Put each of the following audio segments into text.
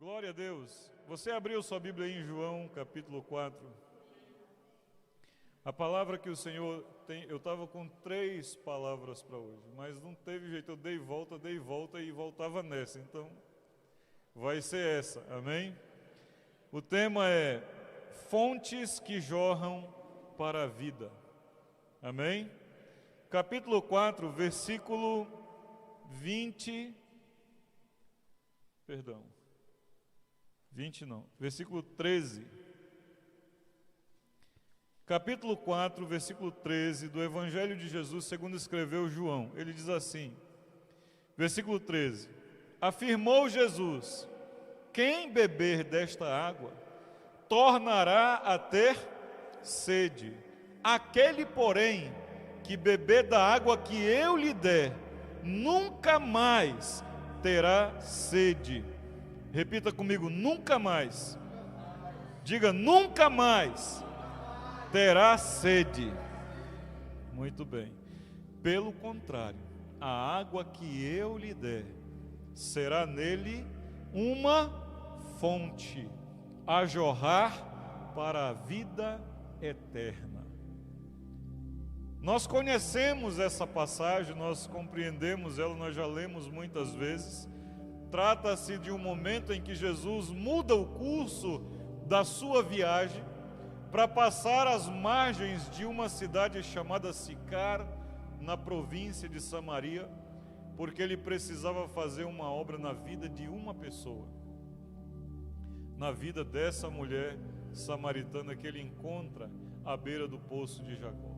Glória a Deus. Você abriu sua Bíblia aí em João, capítulo 4. A palavra que o Senhor tem, eu estava com 3 palavras para hoje, mas não teve jeito, eu dei volta e voltava nessa, então vai ser essa, amém? O tema é fontes que jorram para a vida, amém? Capítulo 4, versículo 13. Capítulo 4, versículo 13 do Evangelho de Jesus segundo escreveu João. Ele diz assim, versículo 13: Afirmou Jesus: quem beber desta água tornará a ter sede. Aquele, porém, que beber da água que eu lhe der, nunca mais terá sede. Repita comigo, nunca mais. Diga, nunca mais terá sede. Muito bem. Pelo contrário, a água que eu lhe der será nele uma fonte a jorrar para a vida eterna. Nós conhecemos essa passagem, nós compreendemos ela, nós já lemos muitas vezes. Trata-se de um momento em que Jesus muda o curso da sua viagem para passar às margens de uma cidade chamada Sicar, na província de Samaria, porque ele precisava fazer uma obra na vida de uma pessoa, na vida dessa mulher samaritana que ele encontra à beira do poço de Jacó.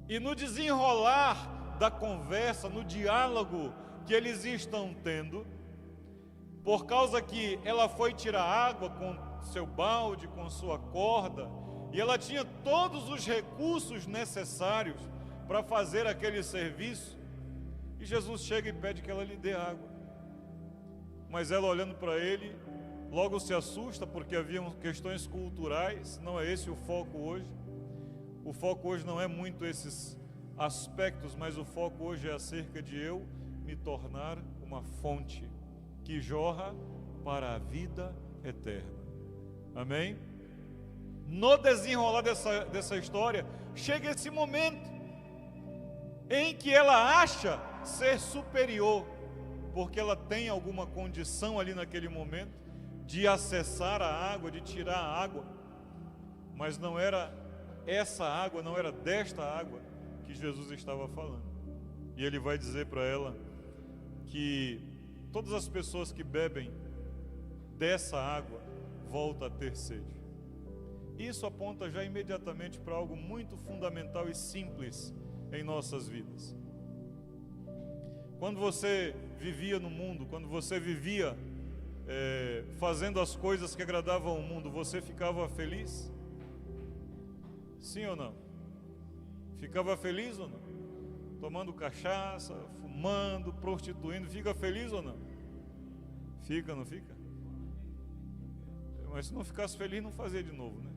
E no desenrolar da conversa, no diálogo que eles estão tendo, por causa que ela foi tirar água com seu balde, com sua corda, e ela tinha todos os recursos necessários para fazer aquele serviço, e Jesus chega e pede que ela lhe dê água. Mas ela, olhando para ele, logo se assusta, porque haviam questões culturais. Não é esse o foco hoje. O foco hoje não é muito esses aspectos, mas o foco hoje é acerca de eu me tornar uma fonte que jorra para a vida eterna. Amém? No desenrolar dessa história, chega esse momento em que ela acha ser superior, porque ela tem alguma condição ali naquele momento de acessar a água, de tirar a água, mas não era essa água, não era desta água que Jesus estava falando. E ele vai dizer para ela que todas as pessoas que bebem dessa água voltam a ter sede. Isso aponta já imediatamente para algo muito fundamental e simples em nossas vidas. Quando você vivia no mundo, quando você vivia fazendo as coisas que agradavam ao mundo, você ficava feliz? Sim ou não? Ficava feliz ou não? Tomando cachaça, fumando, prostituindo, fica feliz ou não? Fica, não fica? Mas se não ficasse feliz, não fazia de novo, né?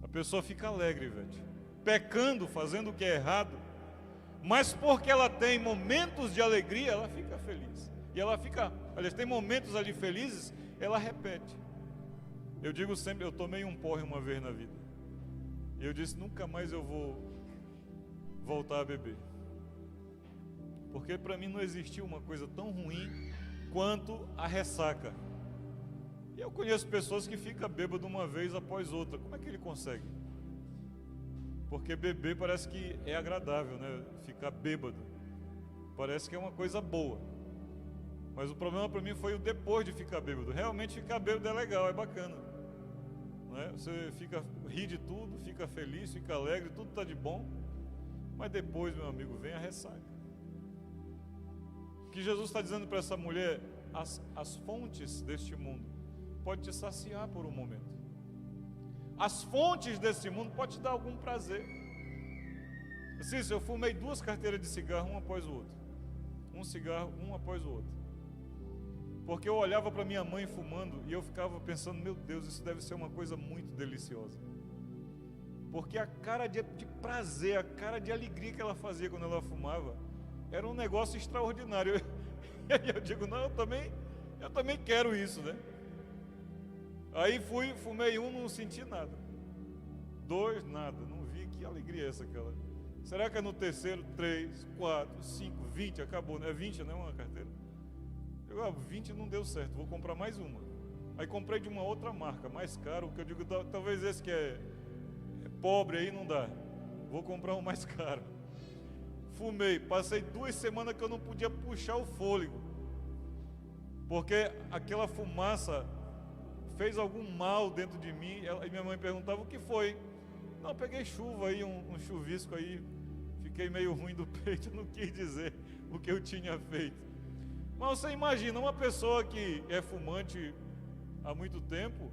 A pessoa fica alegre, velho, pecando, fazendo o que é errado, mas porque ela tem momentos de alegria, ela fica feliz. E ela fica, aliás, tem momentos ali felizes, ela repete. Eu digo sempre, eu tomei um porre uma vez na vida, e eu disse, nunca mais eu vou voltar a beber, porque para mim não existiu uma coisa tão ruim quanto a ressaca. E eu conheço pessoas que ficam bêbado uma vez após outra. Como é que ele consegue? Porque beber parece que é agradável, né? Ficar bêbado parece que é uma coisa boa. Mas o problema para mim foi o depois de ficar bêbado. Realmente ficar bêbado é legal, é bacana, não é? Você ri de tudo, fica feliz, fica alegre, tudo está de bom. Mas depois, meu amigo, vem a ressaca. O que Jesus está dizendo para essa mulher, as fontes deste mundo pode te saciar por um momento. As fontes desse mundo podem te dar algum prazer. Assim, se eu fumei 2 carteiras de cigarro, um após o outro. Um cigarro, um após o outro. Porque eu olhava para minha mãe fumando e eu ficava pensando, meu Deus, isso deve ser uma coisa muito deliciosa. Porque a cara de prazer, a cara de alegria que ela fazia quando ela fumava, era um negócio extraordinário. E eu digo, não, eu também quero isso, né? Aí fumei um, não senti nada. 2, nada, não vi, que alegria é essa aquela. Será que é no terceiro, 3, 4, 5, 20, acabou, né? 20, não é uma carteira? 20 não deu certo, vou comprar mais uma. Aí comprei de uma outra marca, mais caro, que eu digo, talvez esse que é pobre aí não dá. Vou comprar um mais caro. Fumei, passei 2 semanas que eu não podia puxar o fôlego, porque aquela fumaça fez algum mal dentro de mim. E minha mãe perguntava o que foi. Não, peguei chuva aí, um chuvisco aí, fiquei meio ruim do peito, não quis dizer o que eu tinha feito. Mas você imagina, uma pessoa que é fumante há muito tempo,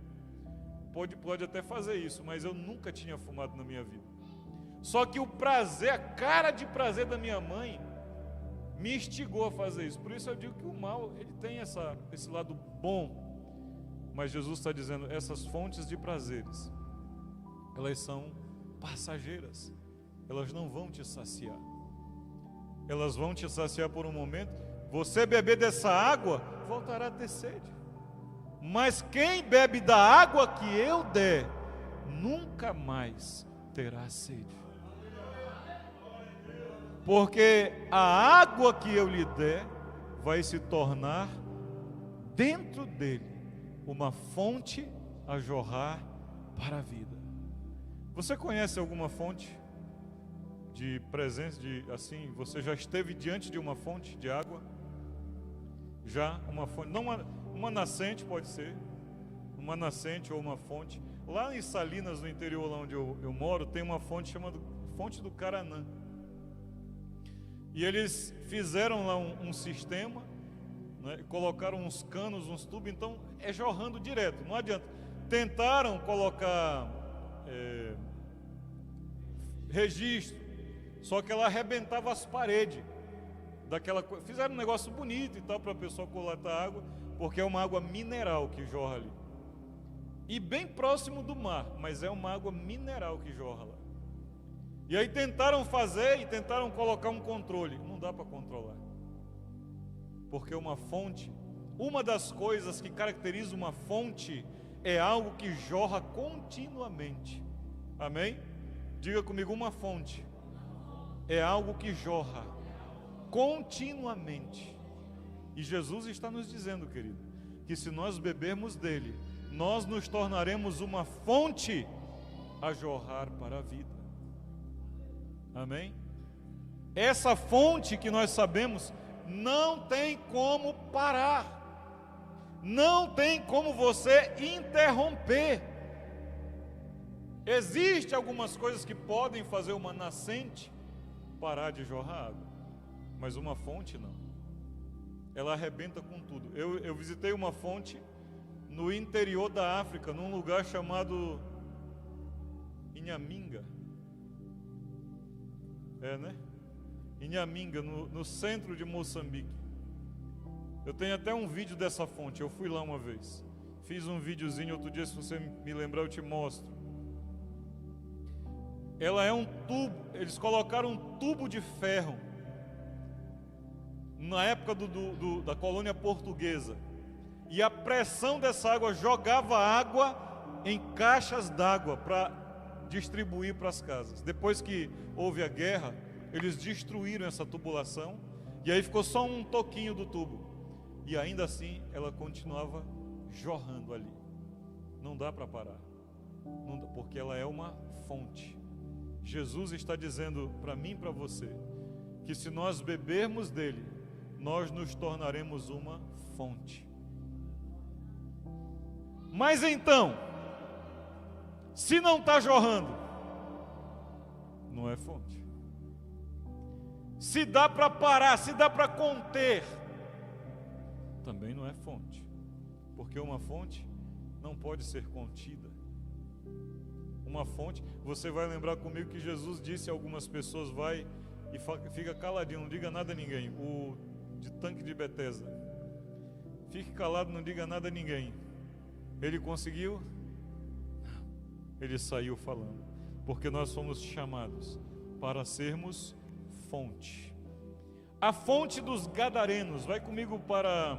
pode até fazer isso, mas eu nunca tinha fumado na minha vida. Só que o prazer, a cara de prazer da minha mãe, me instigou a fazer isso. Por isso eu digo que o mal, ele tem esse lado bom. Mas Jesus está dizendo, essas fontes de prazeres, elas são passageiras. Elas não vão te saciar. Elas vão te saciar por um momento. Você beber dessa água, voltará a ter sede. Mas quem bebe da água que eu der, nunca mais terá sede. Porque a água que eu lhe der, vai se tornar dentro dele uma fonte a jorrar para a vida. Você conhece alguma fonte de presença, assim, você já esteve diante de uma fonte de água? Já uma fonte, não uma nascente, pode ser, uma nascente ou uma fonte. Lá em Salinas, no interior, lá onde eu moro, tem uma fonte chamada Fonte do Caranã. E eles fizeram lá um sistema, né, colocaram uns canos, uns tubos, então é jorrando direto, não adianta. Tentaram colocar registro, só que ela arrebentava as paredes daquela coisa. Fizeram um negócio bonito e tal para a pessoa coletar água, porque é uma água mineral que jorra ali. E bem próximo do mar, mas é uma água mineral que jorra lá. E aí tentaram fazer e tentaram colocar um controle. Não dá para controlar. Porque uma fonte, uma das coisas que caracteriza uma fonte é algo que jorra continuamente. Amém? Diga comigo, uma fonte é algo que jorra continuamente. E Jesus está nos dizendo, querido, que se nós bebermos dele, nós nos tornaremos uma fonte a jorrar para a vida. Amém? Essa fonte que nós sabemos não tem como parar. Não tem como você interromper. Existem algumas coisas que podem fazer uma nascente parar de jorrar água, mas uma fonte não. Ela arrebenta com tudo. Eu visitei uma fonte no interior da África, num lugar chamado Inhaminga. Inhaminga, no centro de Moçambique. Eu tenho até um vídeo dessa fonte, eu fui lá uma vez. Fiz um videozinho outro dia, se você me lembrar eu te mostro. Ela é um tubo, eles colocaram um tubo de ferro na época da colônia portuguesa. E a pressão dessa água jogava água em caixas d'água para distribuir para as casas. Depois que houve a guerra, eles destruíram essa tubulação e aí ficou só um toquinho do tubo. E ainda assim ela continuava jorrando ali. Não dá para parar. Não dá, porque ela é uma fonte. Jesus está dizendo para mim e para você que se nós bebermos dele, nós nos tornaremos uma fonte. Mas então, se não está jorrando, não é fonte. Se dá para parar, se dá para conter, também não é fonte. Porque uma fonte não pode ser contida. Uma fonte, você vai lembrar comigo que Jesus disse a algumas pessoas, vai e fica caladinho, não diga nada a ninguém. O de tanque de Betesda, fique calado, não diga nada a ninguém. Ele conseguiu? Ele saiu falando, porque nós somos chamados para sermos fonte. A fonte dos Gadarenos, vai comigo para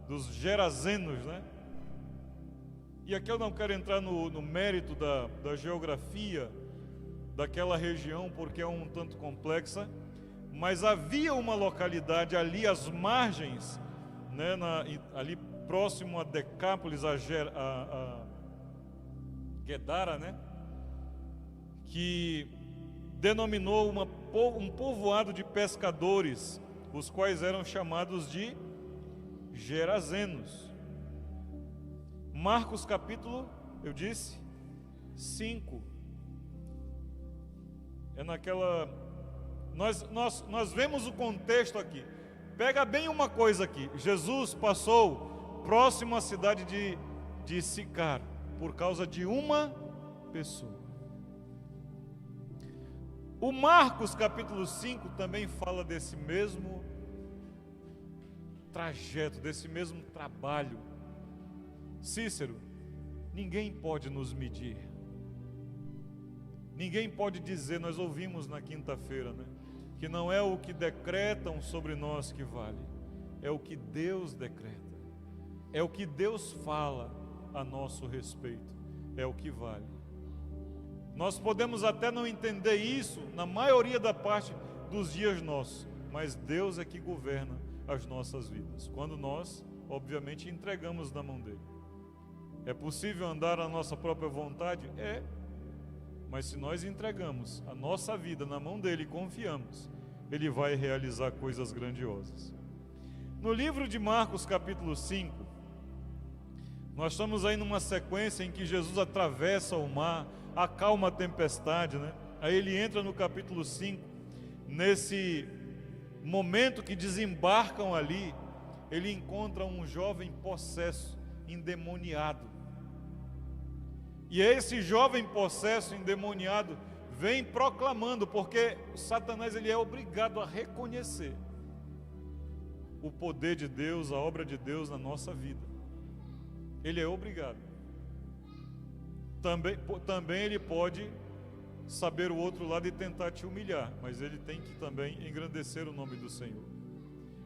dos Gerazenos, né? E aqui eu não quero entrar no mérito da geografia daquela região, porque é um tanto complexa, mas havia uma localidade ali às margens, né, ali próximo a Decápolis, a Guedara, né, que denominou um povoado de pescadores, os quais eram chamados de Gerazenos. Marcos capítulo, eu disse, 5. É naquela... Nós vemos o contexto aqui. Pega bem uma coisa aqui. Jesus passou próximo à cidade de Sicar, por causa de uma pessoa. O Marcos capítulo 5 também fala desse mesmo trajeto, desse mesmo trabalho. Cícero, ninguém pode nos medir. Ninguém pode dizer, nós ouvimos na quinta-feira, né, que não é o que decretam sobre nós que vale, é o que Deus decreta, é o que Deus fala a nosso respeito, é o que vale. Nós podemos até não entender isso na maioria da parte dos dias nossos, mas Deus é que governa as nossas vidas, quando nós, obviamente, entregamos na mão dele. É possível andar a nossa própria vontade? É. Mas se nós entregamos a nossa vida na mão dele e confiamos, ele vai realizar coisas grandiosas. No livro de Marcos capítulo 5, nós estamos aí numa sequência em que Jesus atravessa o mar, acalma a tempestade, né? Aí ele entra no capítulo 5, nesse momento que desembarcam ali, ele encontra um jovem possesso, endemoniado. E esse jovem possesso, endemoniado, vem proclamando, porque Satanás ele é obrigado a reconhecer o poder de Deus, a obra de Deus na nossa vida. Ele é obrigado. Também ele pode saber o outro lado e tentar te humilhar, mas ele tem que também engrandecer o nome do Senhor.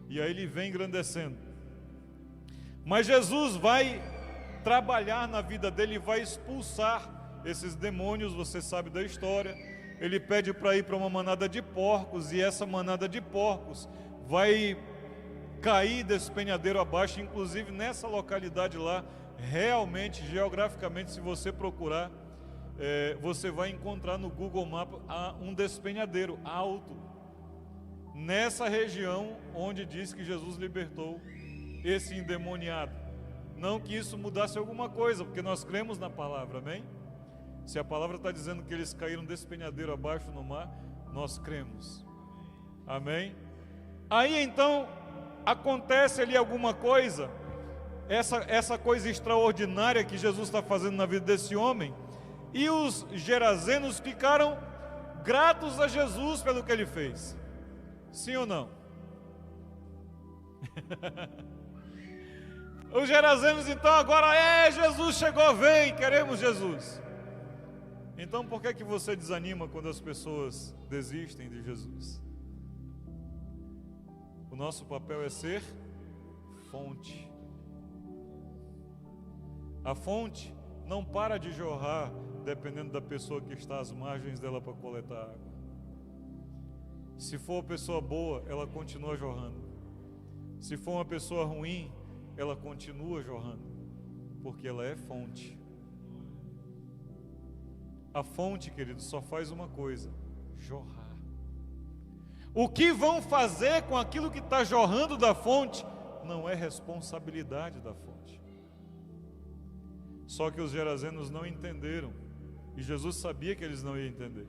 E aí ele vem engrandecendo. Mas Jesus vai trabalhar na vida dele e vai expulsar esses demônios, você sabe da história. Ele pede para ir para uma manada de porcos, e essa manada de porcos vai cair despenhadeiro abaixo, inclusive nessa localidade lá, realmente, geograficamente, se você procurar, você vai encontrar no Google Maps um despenhadeiro alto, nessa região onde diz que Jesus libertou esse endemoniado. Não que isso mudasse alguma coisa, porque nós cremos na palavra, amém? Se a palavra está dizendo que eles caíram despenhadeiro abaixo no mar, nós cremos, amém? Aí então, acontece ali alguma coisa, essa coisa extraordinária que Jesus está fazendo na vida desse homem, e os gerazenos ficaram gratos a Jesus pelo que ele fez. Sim ou não? Os gerazenos então agora, Jesus chegou, vem, queremos Jesus. Então por que você desanima quando as pessoas desistem de Jesus? O nosso papel é ser fonte. A fonte não para de jorrar dependendo da pessoa que está às margens dela para coletar água. Se for uma pessoa boa, ela continua jorrando. Se for uma pessoa ruim, ela continua jorrando, porque ela é fonte. A fonte, querido, só faz uma coisa: jorrar. O que vão fazer com aquilo que está jorrando da fonte não é responsabilidade da fonte. Só que os gerazenos não entenderam, e Jesus sabia que eles não iam entender.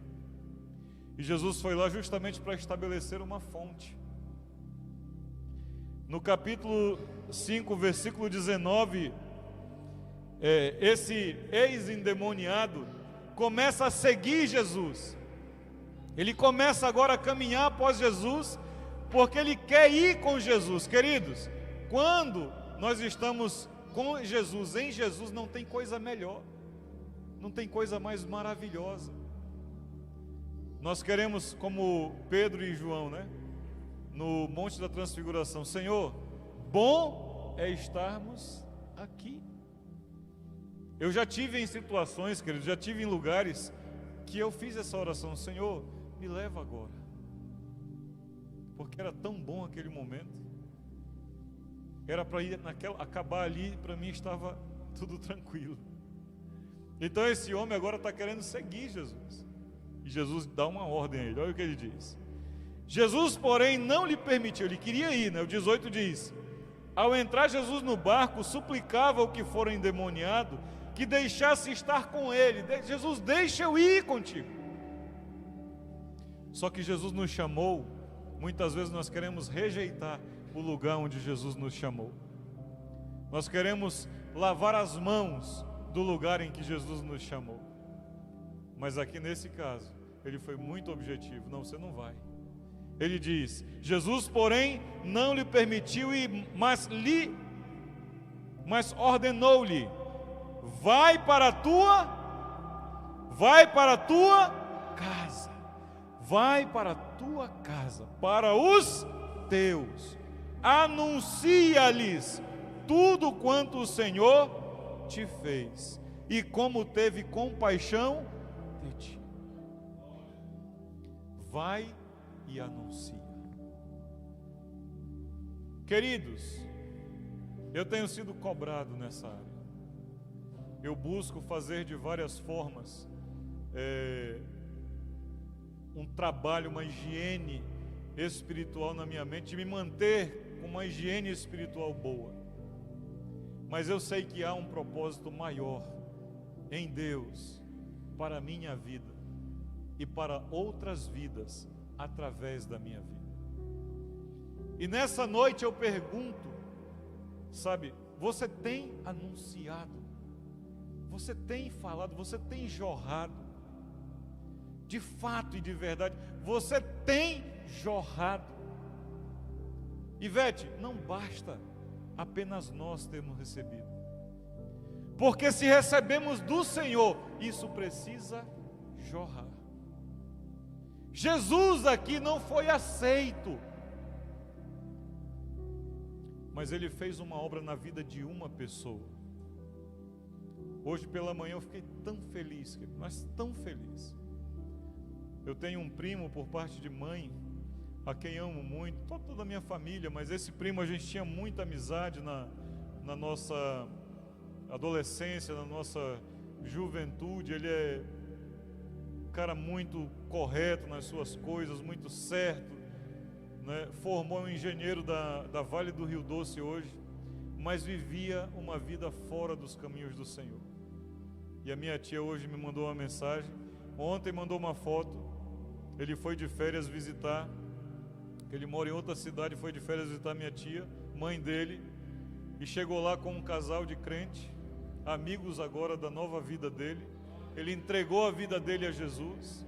E Jesus foi lá justamente para estabelecer uma fonte. No capítulo 5, versículo 19, esse ex-endemoniado começa a seguir Jesus. Ele começa agora a caminhar após Jesus, porque ele quer ir com Jesus. Queridos, quando nós estamos com Jesus, em Jesus, não tem coisa melhor, não tem coisa mais maravilhosa. Nós queremos, como Pedro e João, né? No Monte da Transfiguração: Senhor, bom é estarmos aqui. Eu já tive em situações, querido, já tive em lugares que eu fiz essa oração: Senhor, me leva agora, porque era tão bom aquele momento, era para ir acabar ali, para mim estava tudo tranquilo. Então esse homem agora está querendo seguir Jesus, e Jesus dá uma ordem a ele. Olha o que ele diz: Jesus, porém, não lhe permitiu. Ele queria ir, né? O 18 diz: ao entrar Jesus no barco, suplicava ao que fora endemoniado que deixasse estar com ele. Jesus, deixa eu ir contigo. Só que Jesus nos chamou. Muitas vezes nós queremos rejeitar o lugar onde Jesus nos chamou. Nós queremos lavar as mãos do lugar em que Jesus nos chamou. Mas aqui nesse caso, ele foi muito objetivo: não, você não vai. Ele diz: Jesus, porém, não lhe permitiu ir, mas ordenou-lhe: vai para a tua casa, vai para a tua casa, para os teus, anuncia-lhes tudo quanto o Senhor te fez, e como teve compaixão de ti. Vai e anuncia. Queridos, eu tenho sido cobrado nessa área. Eu busco fazer de várias formas um trabalho, uma higiene espiritual na minha mente, de me manter com uma higiene espiritual boa. Mas eu sei que há um propósito maior em Deus para a minha vida e para outras vidas através da minha vida. E nessa noite eu pergunto, sabe, você tem anunciado, você tem falado, você tem jorrado, de fato e de verdade, você tem jorrado. Ivete, não basta apenas nós termos recebido, porque se recebemos do Senhor, isso precisa jorrar. Jesus aqui não foi aceito, mas ele fez uma obra na vida de uma pessoa. Hoje pela manhã eu fiquei tão feliz, mas tão feliz. Eu tenho um primo por parte de mãe, a quem amo muito, toda a minha família, mas esse primo a gente tinha muita amizade na nossa adolescência, na nossa juventude. Ele é um cara muito correto nas suas coisas, muito certo, né? Formou um engenheiro da Vale do Rio Doce hoje, mas vivia uma vida fora dos caminhos do Senhor. E a minha tia hoje me mandou uma mensagem, ontem mandou uma foto. Ele foi de férias visitar, ele mora em outra cidade, foi de férias visitar minha tia, mãe dele, e chegou lá com um casal de crente, amigos agora da nova vida dele. Ele entregou a vida dele a Jesus,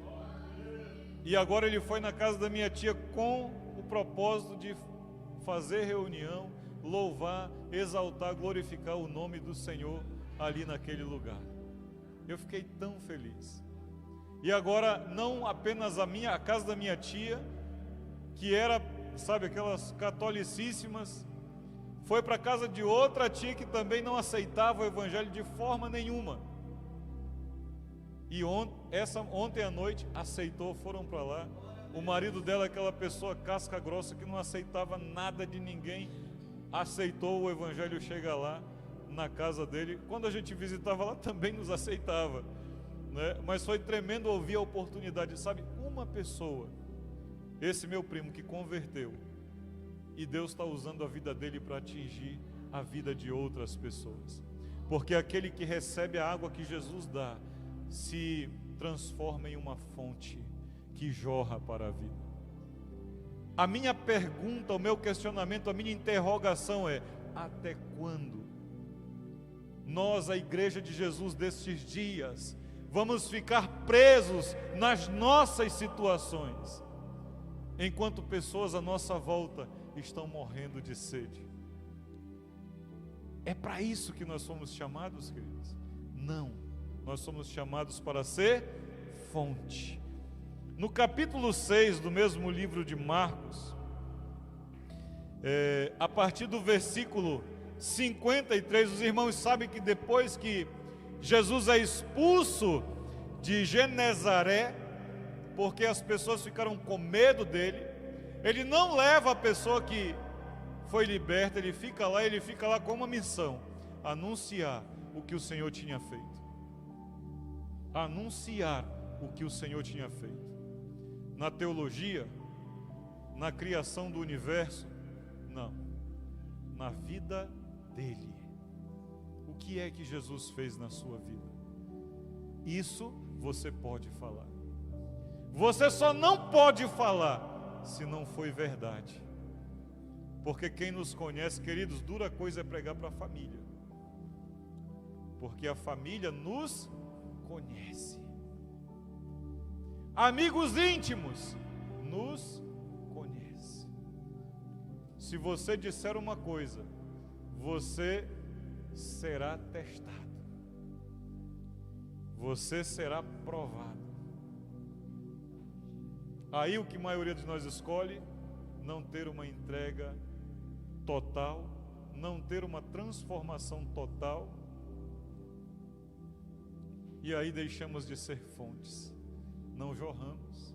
e agora ele foi na casa da minha tia com o propósito de fazer reunião, louvar, exaltar, glorificar o nome do Senhor ali naquele lugar. Eu fiquei tão feliz. E agora não apenas a casa da minha tia, que era, sabe, aquelas catolicíssimas, foi para a casa de outra tia que também não aceitava o evangelho de forma nenhuma. E ontem à noite aceitou, foram para lá. O marido dela, aquela pessoa casca grossa que não aceitava nada de ninguém, aceitou o evangelho, chega lá na casa dele. Quando a gente visitava lá também nos aceitava, né? Mas foi tremendo ouvir a oportunidade, sabe, uma pessoa, esse meu primo que converteu, e Deus está usando a vida dele para atingir a vida de outras pessoas, porque aquele que recebe a água que Jesus dá, se transforma em uma fonte que jorra para a vida. A minha pergunta, o meu questionamento, a minha interrogação é: até quando nós, a igreja de Jesus destes dias, vamos ficar presos nas nossas situações, enquanto pessoas à nossa volta estão morrendo de sede? É para isso que nós somos chamados, queridos? Não, nós somos chamados para ser fonte. No capítulo 6 do mesmo livro de Marcos, a partir do versículo 53, os irmãos sabem que depois que Jesus é expulso de Genezaré, porque as pessoas ficaram com medo dele. Ele não leva a pessoa que foi liberta, ele fica lá com uma missão: anunciar o que o Senhor tinha feito. Anunciar o que o Senhor tinha feito. Na teologia, na criação do universo, não. Na vida dele. O que é que Jesus fez na sua vida? Isso você pode falar. Você só não pode falar se não foi verdade. Porque quem nos conhece, queridos, dura coisa é pregar para a família. Porque a família nos conhece. Amigos íntimos nos conhece. Se você disser uma coisa, você será testado. Você será provado. Aí o que a maioria de nós escolhe? Não ter uma entrega total, não ter uma transformação total. E aí deixamos de ser fontes. Não jorramos.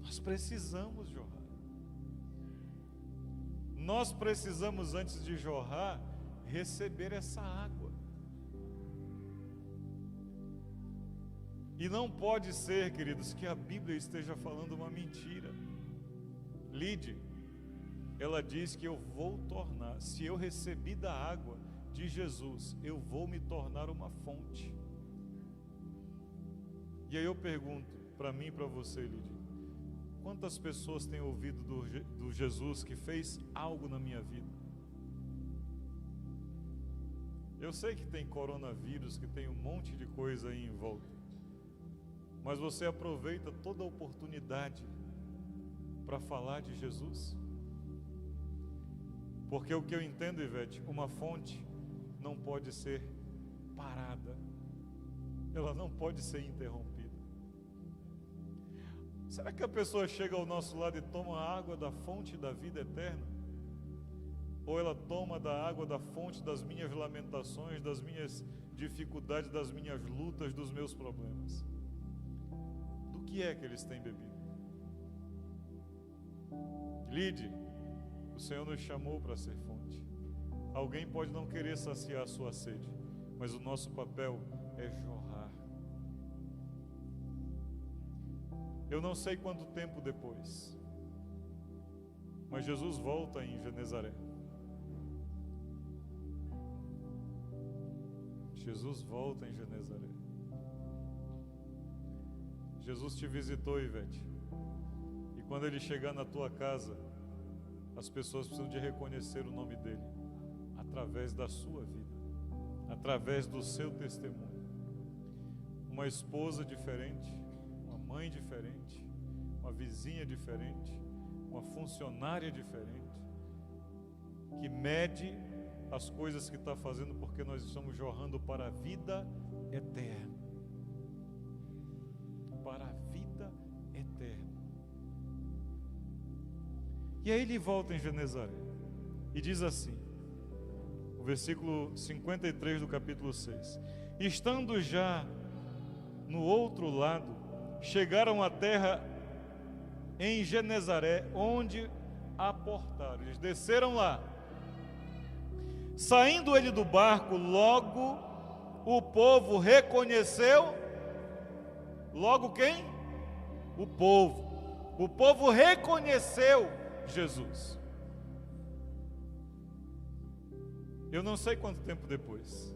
Nós precisamos jorrar. Nós precisamos, antes de jorrar, receber essa água. E não pode ser, queridos, que a Bíblia esteja falando uma mentira. Lide, ela diz que eu vou tornar, se eu recebi da água de Jesus, eu vou me tornar uma fonte. E aí eu pergunto para mim e para você, Lide, quantas pessoas têm ouvido do Jesus que fez algo na minha vida? Eu sei que tem coronavírus, que tem um monte de coisa aí em volta, mas você aproveita toda a oportunidade para falar de Jesus? Porque o que eu entendo, Ivete, uma fonte não pode ser parada, ela não pode ser interrompida. Será que a pessoa chega ao nosso lado e toma a água da fonte da vida eterna? Ou ela toma da água da fonte das minhas lamentações, das minhas dificuldades, das minhas lutas, dos meus problemas? Do que é que eles têm bebido? Lide, o Senhor nos chamou para ser fonte. Alguém pode não querer saciar a sua sede, mas o nosso papel é jorrar. Eu não sei quanto tempo depois, mas Jesus volta em Genezaré. Jesus volta em Genezaré. Jesus te visitou, Ivete. E quando Ele chegar na tua casa, as pessoas precisam de reconhecer o nome dEle, através da sua vida, através do seu testemunho. Uma esposa diferente, uma mãe diferente, uma vizinha diferente, uma funcionária diferente, que mede as coisas que está fazendo, porque nós estamos jorrando para a vida eterna. Para a vida eterna. E aí ele volta em Genezaré e diz assim, o versículo 53 do capítulo 6: estando já no outro lado, chegaram à terra em Genezaré, onde aportaram. Eles desceram lá. Saindo ele do barco, logo o povo reconheceu. Logo quem? O povo. O povo reconheceu Jesus. Eu não sei quanto tempo depois,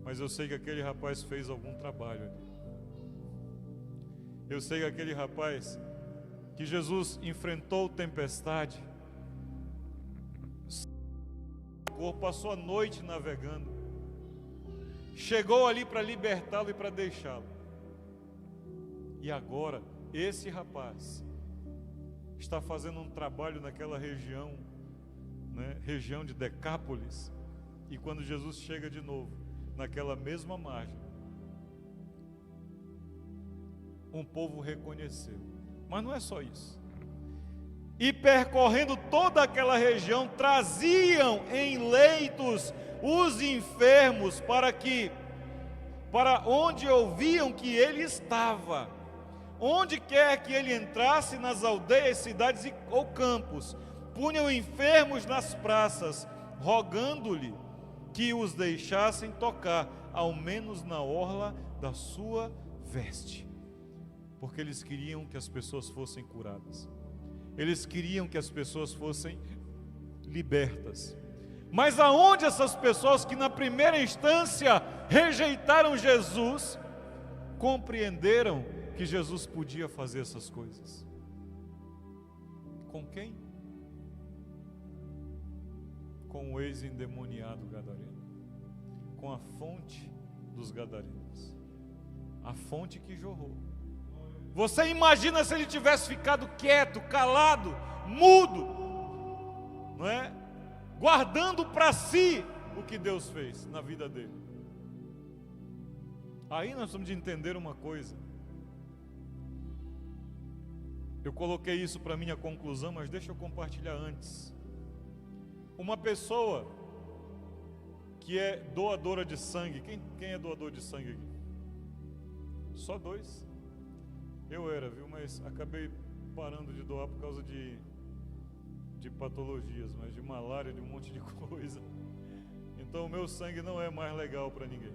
mas eu sei que aquele rapaz fez algum trabalho ali. Eu sei que aquele rapaz, que Jesus enfrentou tempestade, passou a noite navegando, chegou ali para libertá-lo e para deixá-lo. E agora, esse rapaz está fazendo um trabalho naquela região, região de Decápolis. E quando Jesus chega de novo, naquela mesma margem, um povo reconheceu. Mas não é só isso. E percorrendo toda aquela região, traziam em leitos os enfermos para onde ouviam que ele estava. Onde quer que ele entrasse, nas aldeias, cidades ou campos, punham enfermos nas praças, rogando-lhe que os deixassem tocar, ao menos na orla da sua veste. Porque eles queriam que as pessoas fossem curadas. Eles queriam que as pessoas fossem libertas. Mas aonde essas pessoas que na primeira instância rejeitaram Jesus, compreenderam que Jesus podia fazer essas coisas? Com quem? Com o ex-endemoniado gadareno, com a fonte dos gadarenos, a fonte que jorrou. Você imagina se ele tivesse ficado quieto, calado, mudo, não é? Guardando para si o que Deus fez na vida dele. Aí nós temos de entender uma coisa. Eu coloquei isso para minha conclusão, mas deixa eu compartilhar antes. Uma pessoa que é doadora de sangue, quem é doador de sangue aqui? Só 2. Eu era, viu? Mas acabei parando de doar por causa de patologias, mas de malária, de um monte de coisa. Então o meu sangue não é mais legal para ninguém.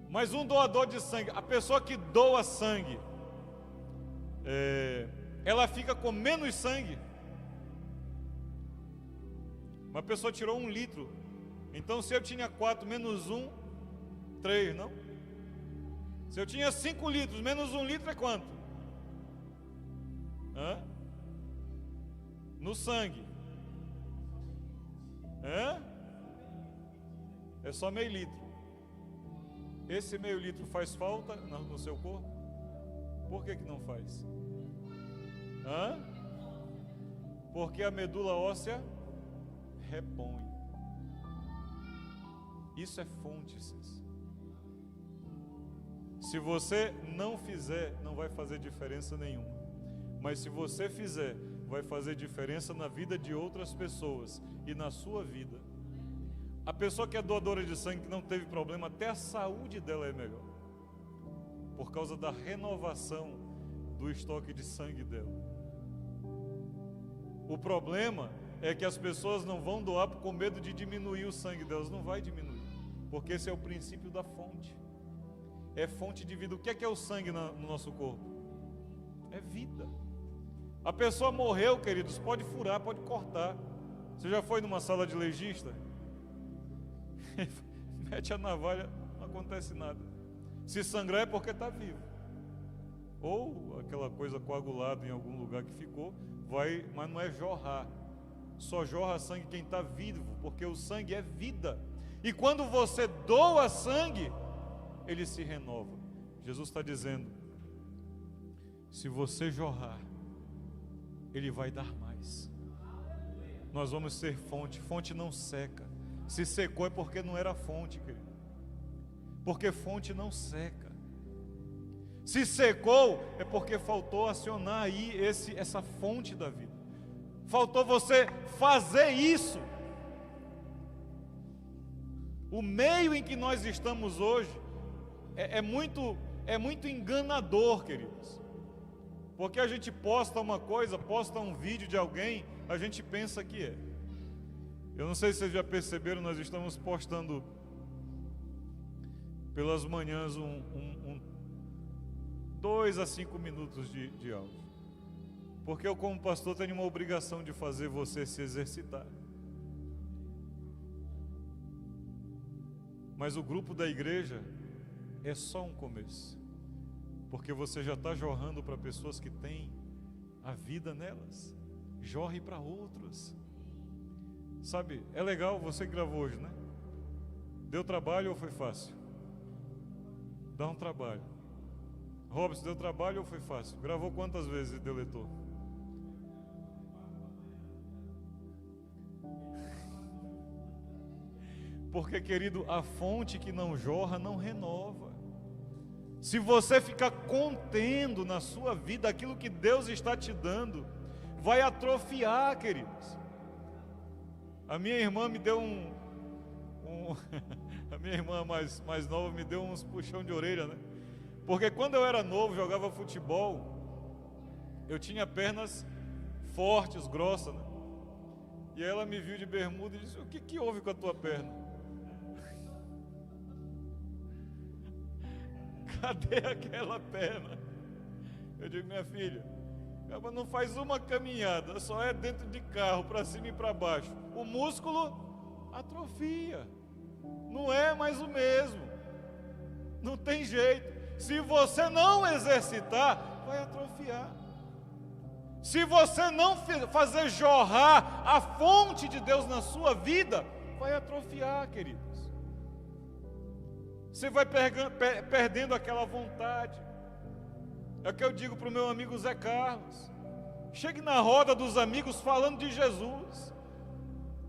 Mas um doador de sangue, a pessoa que doa sangue, ela fica com menos sangue. Uma pessoa tirou 1 litro. Então se eu tinha 4 menos 1, 3, não? Se eu tinha 5 litros, menos 1 litro é quanto? No sangue. É só meio litro. Esse meio litro faz falta no seu corpo? Por que não faz? Porque a medula óssea repõe. Isso é fonte, cis. Se você não fizer, não vai fazer diferença nenhuma. Mas se você fizer, vai fazer diferença na vida de outras pessoas e na sua vida. A pessoa que é doadora de sangue, que não teve problema, até a saúde dela é melhor, por causa da renovação do estoque de sangue dela. O problema é que as pessoas não vão doar com medo de diminuir o sangue delas. Não vai diminuir, porque esse é o princípio da fonte. É fonte de vida. O que é o sangue no nosso corpo? É vida. A pessoa morreu, queridos, pode furar, pode cortar. Você já foi numa sala de legista? Mete a navalha, não acontece nada. Se sangrar é porque está vivo. Ou aquela coisa coagulada em algum lugar que ficou, vai, mas não é jorrar. Só jorra sangue quem está vivo, porque o sangue é vida. E quando você doa sangue, ele se renova. Jesus está dizendo: se você jorrar, ele vai dar mais. Nós vamos ser fonte. Fonte não seca. Se secou é porque não era fonte, querido. Porque fonte não seca. Se secou é porque faltou acionar aí essa fonte da vida. Faltou você fazer isso. O meio em que nós estamos hoje é muito enganador, queridos. Porque a gente posta uma coisa, posta um vídeo de alguém, a gente pensa que é. Eu não sei se vocês já perceberam, nós estamos postando pelas manhãs 2 a 5 minutos de áudio. Porque eu, como pastor, tenho uma obrigação de fazer você se exercitar. Mas o grupo da igreja é só um começo. Porque você já está jorrando para pessoas que têm a vida nelas. Jorre para outros. Sabe, é legal, você que gravou hoje, né? Deu trabalho ou foi fácil? Dá um trabalho. Robson, deu trabalho ou foi fácil? Gravou quantas vezes e deletou? Porque, querido, a fonte que não jorra não renova. Se você ficar contendo na sua vida aquilo que Deus está te dando, vai atrofiar, queridos. A minha irmã me deu a minha irmã mais nova me deu uns puxão de orelha, né? Porque quando eu era novo, jogava futebol, eu tinha pernas fortes, grossas, né? E aí ela me viu de bermuda e disse: o que houve com a tua perna? Cadê aquela perna? Eu digo: minha filha, ela não faz uma caminhada, só é dentro de carro, para cima e para baixo. O músculo atrofia, não é mais o mesmo, não tem jeito. Se você não exercitar, vai atrofiar. Se você não fazer jorrar a fonte de Deus na sua vida, vai atrofiar, queridos. Você vai perdendo aquela vontade. É o que eu digo para o meu amigo Zé Carlos: chegue na roda dos amigos falando de Jesus.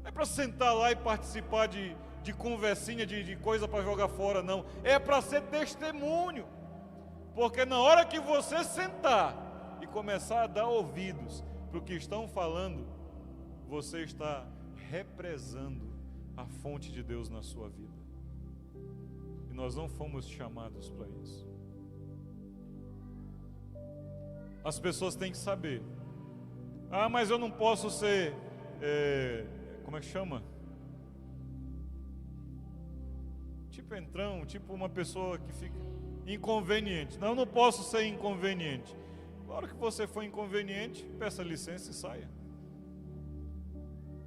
Não é para sentar lá e participar de conversinha, de coisa para jogar fora, não. É para ser testemunho. Porque na hora que você sentar e começar a dar ouvidos para o que estão falando, você está represando a fonte de Deus na sua vida. E nós não fomos chamados para isso. As pessoas têm que saber: ah, mas eu não posso ser, como é que chama? Tipo entrão, tipo uma pessoa que fica inconveniente. Não, eu não posso ser inconveniente. Na hora que você for inconveniente, peça licença e saia.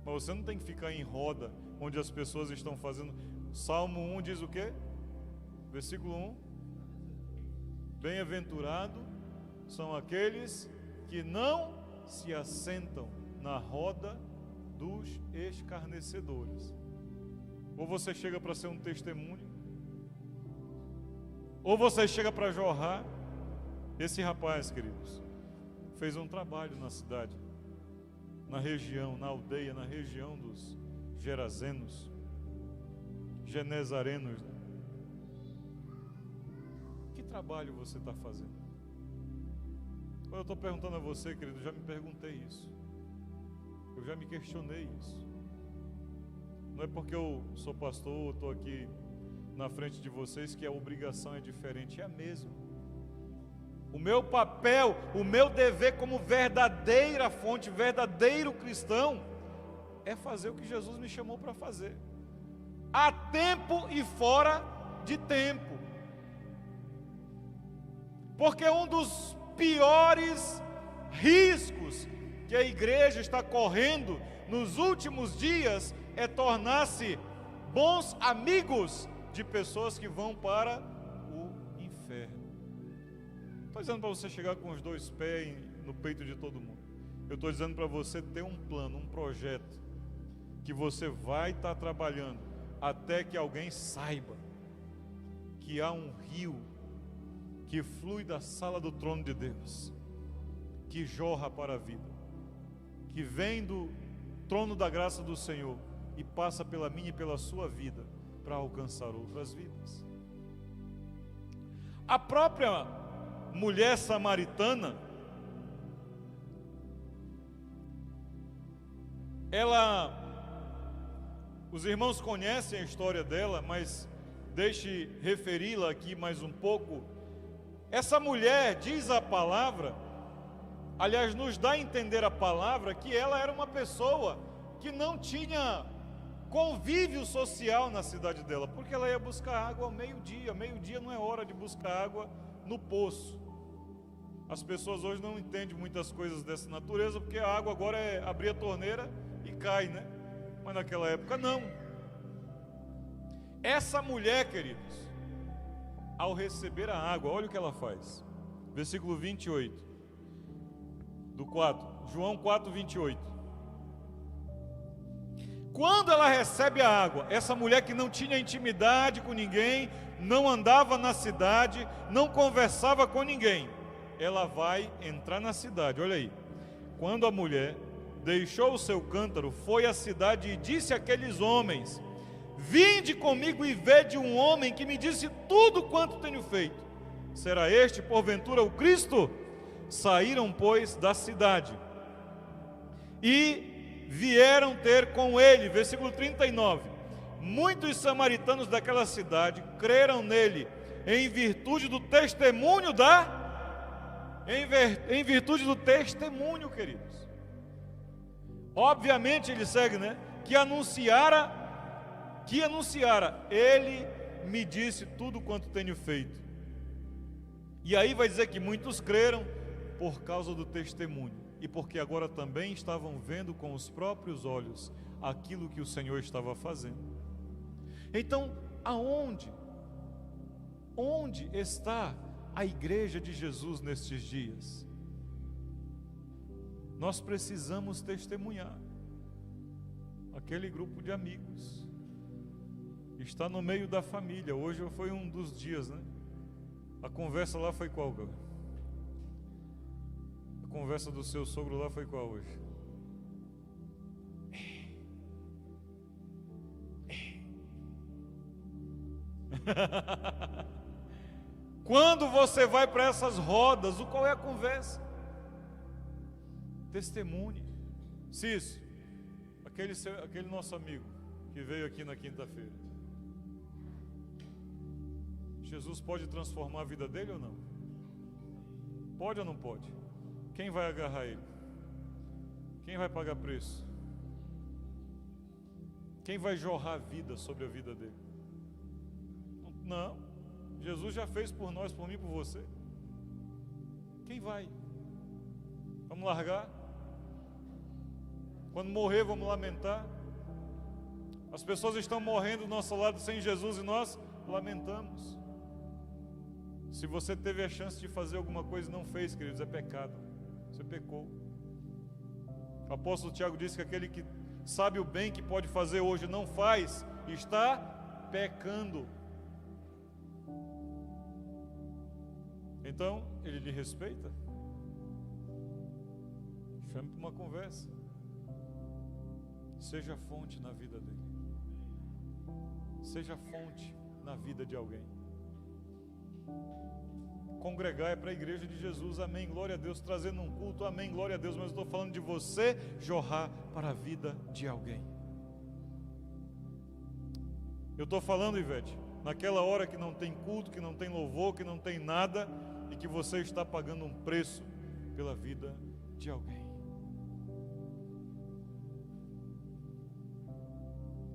Mas você não tem que ficar em roda onde as pessoas estão fazendo. Salmo 1 diz o quê? Versículo 1: bem-aventurado são aqueles que não se assentam na roda dos escarnecedores. Ou você chega para ser um testemunho, ou você chega para jorrar. Esse rapaz, queridos, fez um trabalho na cidade, na região, na aldeia, na região dos Gerazenos, Genezarenos, né? Que trabalho você está fazendo? Quando eu estou perguntando a você, querido, eu já me perguntei isso. Eu já me questionei isso. Não é porque eu sou pastor, estou aqui na frente de vocês que a obrigação é diferente, é a mesma. O meu papel, o meu dever como verdadeira fonte, verdadeiro cristão, é fazer o que Jesus me chamou para fazer, a tempo e fora de tempo. Porque um dos piores riscos que a igreja está correndo nos últimos dias é tornar-se bons amigos de pessoas que vão para o inferno. Estou dizendo para você chegar com os dois pés no peito de todo mundo. Eu estou dizendo para você ter um plano, um projeto, que você vai estar trabalhando até que alguém saiba que há um rio que flui da sala do trono de Deus, que jorra para a vida, que vem do trono da graça do Senhor e passa pela minha e pela sua vida para alcançar outras vidas. A própria mulher samaritana, os irmãos conhecem a história dela, mas deixe referi-la aqui mais um pouco. Essa mulher, diz a palavra, aliás, nos dá a entender a palavra, que ela era uma pessoa que não tinha convívio social na cidade dela, porque ela ia buscar água ao meio-dia. Meio-dia não é hora de buscar água no poço. As pessoas hoje não entendem muitas coisas dessa natureza, porque a água agora é abrir a torneira e cai, né? Mas naquela época não. Essa mulher, queridos, ao receber a água, olha o que ela faz. Versículo 28 do 4, João 4, 28. Quando ela recebe a água, essa mulher que não tinha intimidade com ninguém, não andava na cidade, não conversava com ninguém, ela vai entrar na cidade. Olha aí. Quando a mulher deixou o seu cântaro, foi à cidade e disse àqueles homens: vinde comigo e vede um homem que me disse tudo quanto tenho feito. Será este porventura o Cristo? Saíram, pois, da cidade e vieram ter com ele. Versículo 39. Muitos samaritanos daquela cidade creram nele em virtude do testemunho em virtude do testemunho, queridos. Obviamente ele segue, né? Que anunciara, ele me disse tudo quanto tenho feito. E aí vai dizer que muitos creram por causa do testemunho, e porque agora também estavam vendo com os próprios olhos aquilo que o Senhor estava fazendo. Então, onde está a igreja de Jesus nestes dias? Nós precisamos testemunhar. Aquele grupo de amigos está no meio da família. Hoje foi um dos dias, né? A conversa lá foi qual, cara? A conversa do seu sogro lá foi qual hoje? Quando você vai para essas rodas, qual é a conversa? Testemunhe. Cício, aquele nosso amigo que veio aqui na quinta-feira, Jesus pode transformar a vida dele ou não? Pode ou não pode? Quem vai agarrar ele? Quem vai pagar preço? Quem vai jorrar vida sobre a vida dele? Não, Jesus já fez por nós, por mim, por você. Quem vai? Vamos largar? Quando morrer, vamos lamentar? As pessoas estão morrendo do nosso lado sem Jesus e nós lamentamos. Se você teve a chance de fazer alguma coisa e não fez, queridos, é pecado. Você pecou. O apóstolo Tiago disse que aquele que sabe o bem que pode fazer hoje não faz, está pecando. Então, ele lhe respeita? Chame para uma conversa. Seja fonte na vida dele. Seja fonte na vida de alguém. Congregar é para a igreja de Jesus, amém, glória a Deus. Trazendo um culto, amém, glória a Deus. Mas eu estou falando de você jorrar para a vida de alguém. Eu estou falando, Ivete, naquela hora que não tem culto, que não tem louvor, que não tem nada, e que você está pagando um preço pela vida de alguém.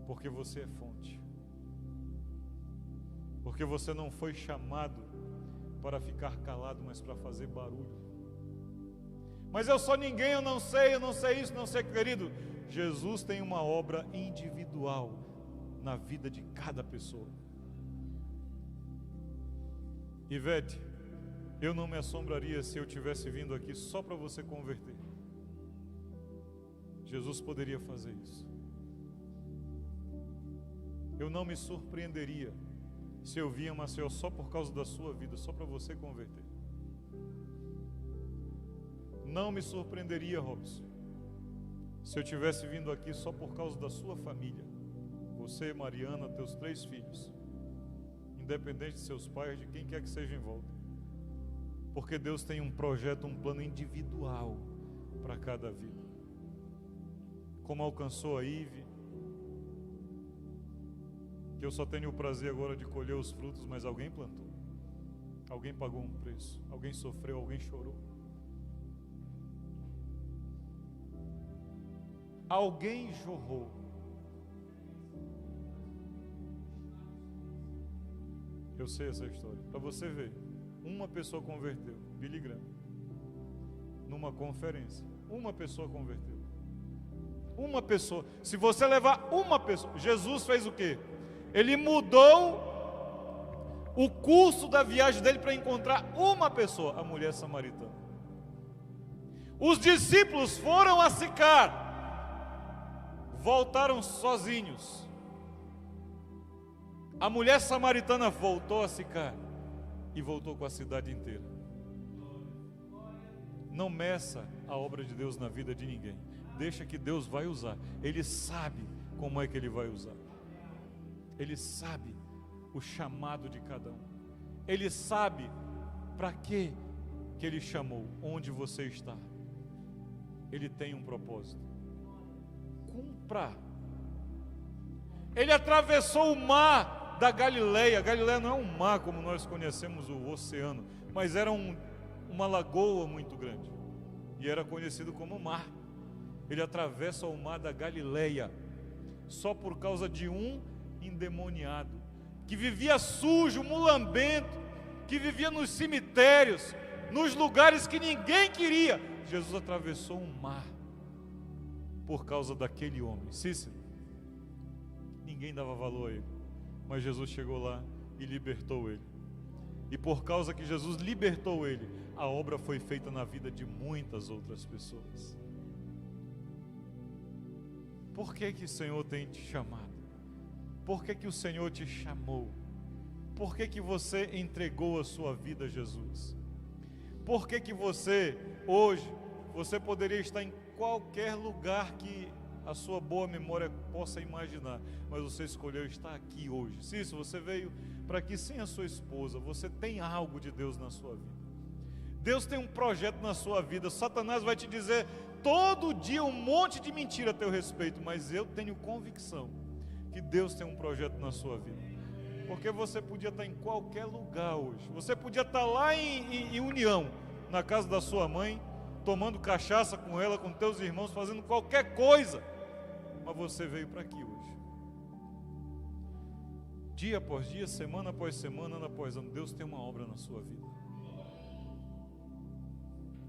Porque você é fonte. Porque você não foi chamado para ficar calado, mas para fazer barulho. Mas eu sou ninguém, eu não sei isso, não sei, querido. Jesus tem uma obra individual na vida de cada pessoa. Ivete, eu não me assombraria se eu tivesse vindo aqui só para você converter. Jesus poderia fazer isso. Eu não me surpreenderia se eu via Maceió só por causa da sua vida, só para você converter. Não me surpreenderia, Robson, se eu tivesse vindo aqui só por causa da sua família. Você, Mariana, teus 3 filhos, independente de seus pais, de quem quer que seja em volta. Porque Deus tem um projeto, um plano individual para cada vida. Como alcançou a Ive, que eu só tenho o prazer agora de colher os frutos, mas alguém plantou, alguém pagou um preço, alguém sofreu, alguém chorou, alguém jorrou. Eu sei essa história, para você ver. Uma pessoa converteu, Billy Graham, numa conferência. Uma pessoa converteu. Uma pessoa. Se você levar uma pessoa, Jesus fez o quê? Ele mudou o curso da viagem dele para encontrar uma pessoa, a mulher samaritana. Os discípulos foram a Sicar, voltaram sozinhos. A mulher samaritana voltou a Sicar e voltou com a cidade inteira. Não meça a obra de Deus na vida de ninguém. Deixa que Deus vai usar. Ele sabe como é que Ele vai usar. Ele sabe o chamado de cada um. Ele sabe para que Ele chamou, onde você está. Ele tem um propósito. cumpra. Ele atravessou o mar da Galileia. Galileia não é um mar como nós conhecemos o oceano, mas era uma lagoa muito grande, e era conhecido como mar. Ele atravessa o mar da Galileia, só por causa de um endemoniado, que vivia sujo, mulambento, que vivia nos cemitérios, nos lugares que ninguém queria. Jesus atravessou um mar por causa daquele homem. Cícero, ninguém dava valor a ele, mas Jesus chegou lá e libertou ele. E por causa que Jesus libertou ele, a obra foi feita na vida de muitas outras pessoas. Por que que o Senhor tem te chamado? Por que que o Senhor te chamou? Por que que você entregou a sua vida a Jesus? Por que que você, hoje, você poderia estar em qualquer lugar que a sua boa memória possa imaginar, mas você escolheu estar aqui hoje. Se isso, você veio para aqui sem a sua esposa, você tem algo de Deus na sua vida. Deus tem um projeto na sua vida. Satanás vai te dizer todo dia um monte de mentira a teu respeito, mas eu tenho convicção que Deus tem um projeto na sua vida. Porque você podia estar em qualquer lugar hoje. Você podia estar lá em União, na casa da sua mãe, tomando cachaça com ela, com teus irmãos, fazendo qualquer coisa, mas você veio para aqui hoje. Dia após dia, semana após semana, ano após ano, Deus tem uma obra na sua vida.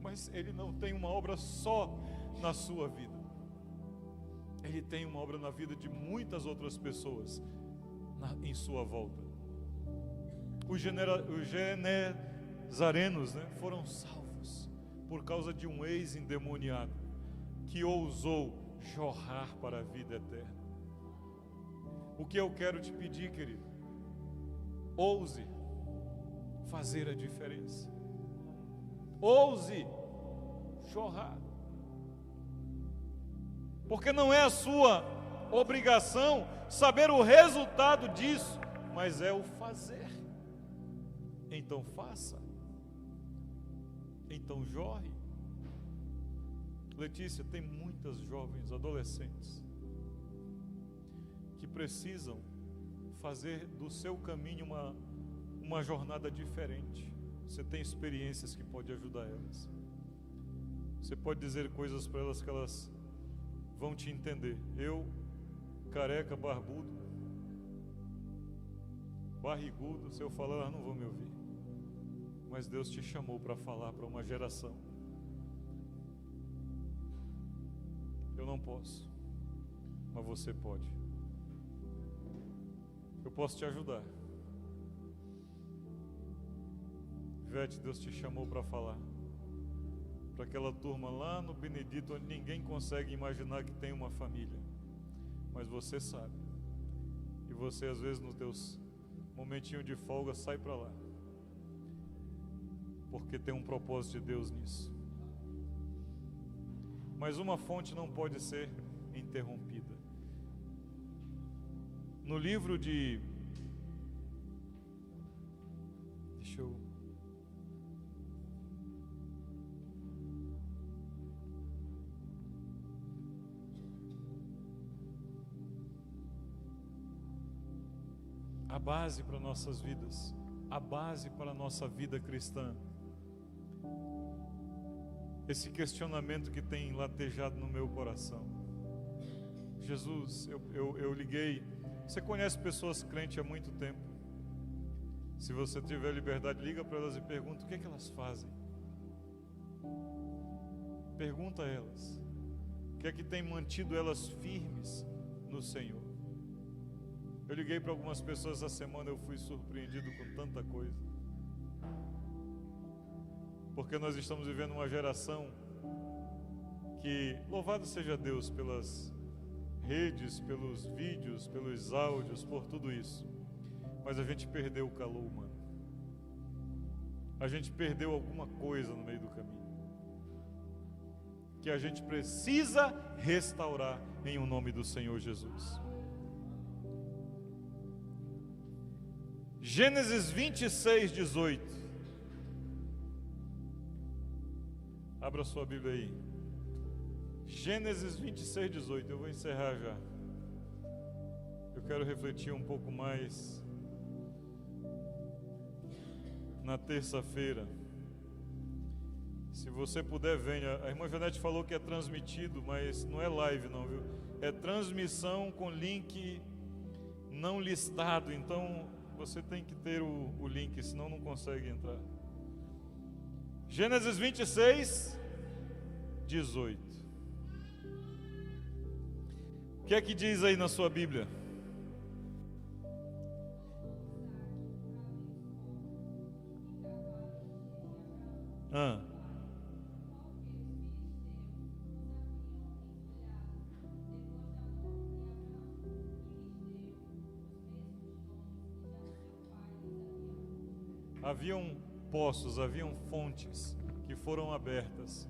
Mas Ele não tem uma obra só na sua vida. Ele tem uma obra na vida de muitas outras pessoas em sua volta. Os genezarenos, foram salvos por causa de um ex-endemoniado que ousou jorrar para a vida eterna. O que eu quero te pedir, querido? Ouse fazer a diferença. Ouse jorrar. Porque não é a sua obrigação saber o resultado disso, mas é o fazer. Então faça. Então jorre. Letícia, tem muitas jovens, adolescentes, que precisam fazer do seu caminho uma jornada diferente. Você tem experiências que podem ajudar elas. Você pode dizer coisas para elas que elas vão te entender. Eu, careca, barbudo, barrigudo, se eu falar, elas não vão me ouvir. Mas Deus te chamou para falar para uma geração. Eu não posso, mas você pode. Eu posso te ajudar. Ivete, Deus te chamou para falar para aquela turma lá no Benedito, onde ninguém consegue imaginar que tem uma família, mas você sabe. E você, às vezes, nos teus momentinhos de folga, sai para lá, porque tem um propósito de Deus nisso. Mas uma fonte não pode ser interrompida. No livro de... Deixa eu... A base para nossas vidas, a base para a nossa vida cristã, esse questionamento que tem latejado no meu coração. Jesus, eu liguei. Você conhece pessoas crentes há muito tempo? Se você tiver liberdade, liga para elas e pergunta o que é que elas fazem. Pergunta a elas o que é que tem mantido elas firmes no Senhor. Eu liguei para algumas pessoas essa semana, eu fui surpreendido com tanta coisa. Porque nós estamos vivendo uma geração que, louvado seja Deus pelas redes, pelos vídeos, pelos áudios, por tudo isso, mas a gente perdeu o calor humano. A gente perdeu alguma coisa no meio do caminho, que a gente precisa restaurar em o nome do Senhor Jesus. Gênesis 26, 18. Abra sua Bíblia aí. Gênesis 26, 18. Eu vou encerrar já. Eu quero refletir um pouco mais na terça-feira. Se você puder, venha. A irmã Janete falou que é transmitido, mas não é live não, viu? É transmissão com link não listado. Então você tem que ter o link, senão não consegue entrar. Gênesis 26, 18. O que é que diz aí na sua Bíblia? Haviam poços, haviam fontes que foram abertas,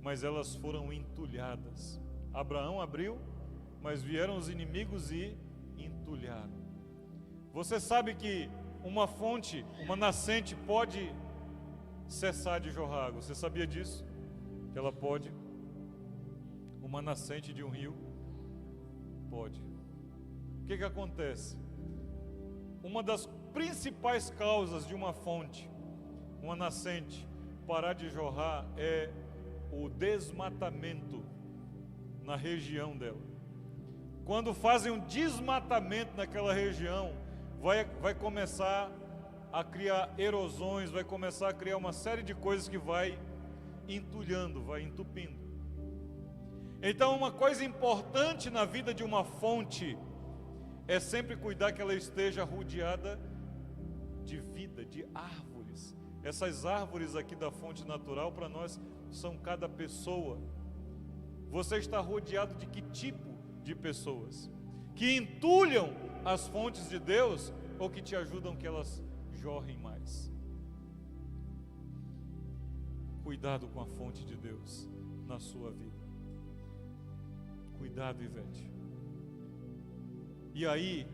mas elas foram entulhadas. Abraão abriu, mas vieram os inimigos e entulharam. Você sabe que uma fonte, uma nascente pode cessar de jorrar água. Você sabia disso? Que ela pode. Uma nascente de um rio pode. O que acontece? Uma das principais causas de uma fonte, uma nascente, parar de jorrar é o desmatamento na região dela. Quando fazem um desmatamento naquela região, vai começar a criar erosões, vai começar a criar uma série de coisas que vai entulhando, vai entupindo. Então, uma coisa importante na vida de uma fonte é sempre cuidar que ela esteja rodeada de vida, de árvores. Essas árvores aqui da fonte natural para nós são cada pessoa. Você está rodeado de que tipo de pessoas? Que entulham as fontes de Deus ou que te ajudam que elas jorrem mais? Cuidado com a fonte de Deus na sua vida. Cuidado, Ivete. E aí,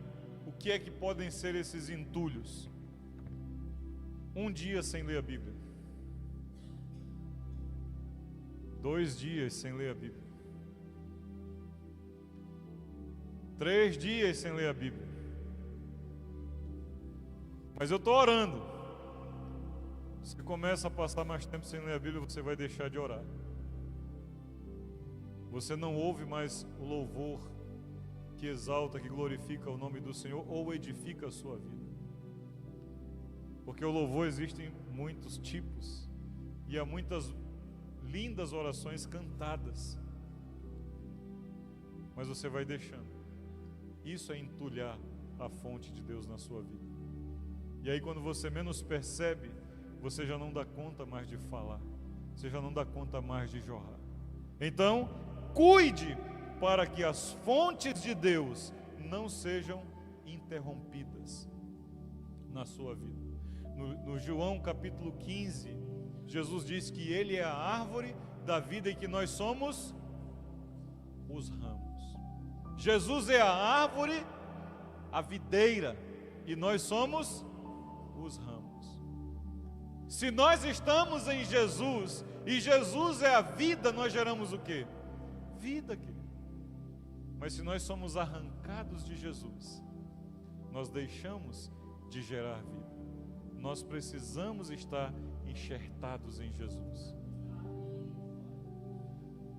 o que é que podem ser esses entulhos? Um dia sem ler a Bíblia. 2 dias sem ler a Bíblia. 3 dias sem ler a Bíblia. Mas eu estou orando. Se começa a passar mais tempo sem ler a Bíblia, você vai deixar de orar. Você não ouve mais o louvor que exalta, que glorifica o nome do Senhor ou edifica a sua vida. Porque o louvor existem muitos tipos e há muitas lindas orações cantadas, mas você vai deixando. Isso é entulhar a fonte de Deus na sua vida. E aí, quando você menos percebe, você já não dá conta mais de falar, você já não dá conta mais de jorrar. Então, cuide para que as fontes de Deus não sejam interrompidas na sua vida. No João capítulo 15, Jesus diz que Ele é a árvore da vida e que nós somos os ramos. Jesus é a árvore, a videira, e nós somos os ramos. Se nós estamos em Jesus, e Jesus é a vida, nós geramos o quê? Vida, querido. Mas se nós somos arrancados de Jesus, nós deixamos de gerar vida. Nós precisamos estar enxertados em Jesus,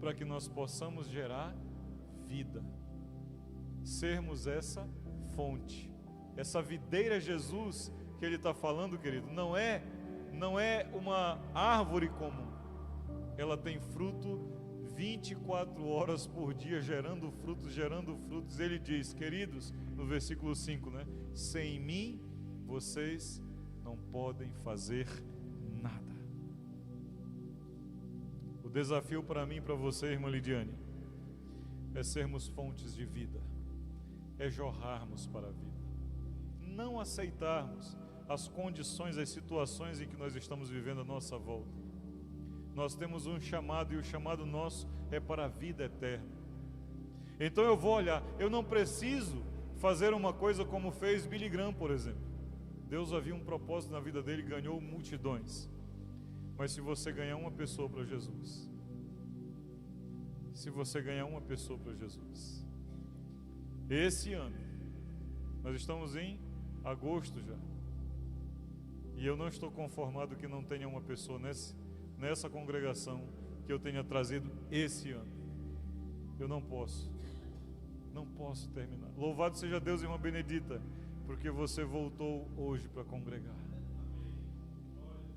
para que nós possamos gerar vida, sermos essa fonte, essa videira Jesus que Ele está falando, querido, não é uma árvore comum. Ela tem fruto 24 horas por dia, gerando frutos. Ele diz, queridos, no versículo 5, né? Sem mim, vocês não podem fazer nada. O desafio para mim e para você, irmã Lidiane, é sermos fontes de vida, é jorrarmos para a vida, não aceitarmos as condições, as situações em que nós estamos vivendo à nossa volta. Nós temos um chamado, e o chamado nosso é para a vida eterna. Então eu vou olhar, eu não preciso fazer uma coisa como fez Billy Graham, por exemplo. Deus havia um propósito na vida dele, ganhou multidões. Mas se você ganhar uma pessoa para Jesus, se você ganhar uma pessoa para Jesus. Esse ano, nós estamos em agosto já, e eu não estou conformado que não tenha uma pessoa nessa congregação que eu tenha trazido esse ano. Eu não posso terminar. Louvado seja Deus, irmã Benedita, porque você voltou hoje para congregar.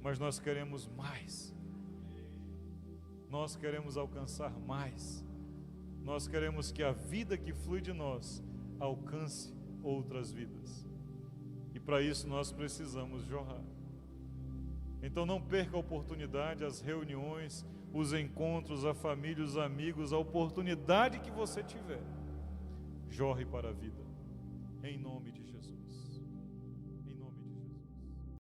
Mas nós queremos mais. Nós queremos alcançar mais. Nós queremos que a vida que flui de nós alcance outras vidas. E para isso nós precisamos jorrar. Então não perca a oportunidade, as reuniões, os encontros, a família, os amigos, a oportunidade que você tiver. Jorre para a vida, em nome de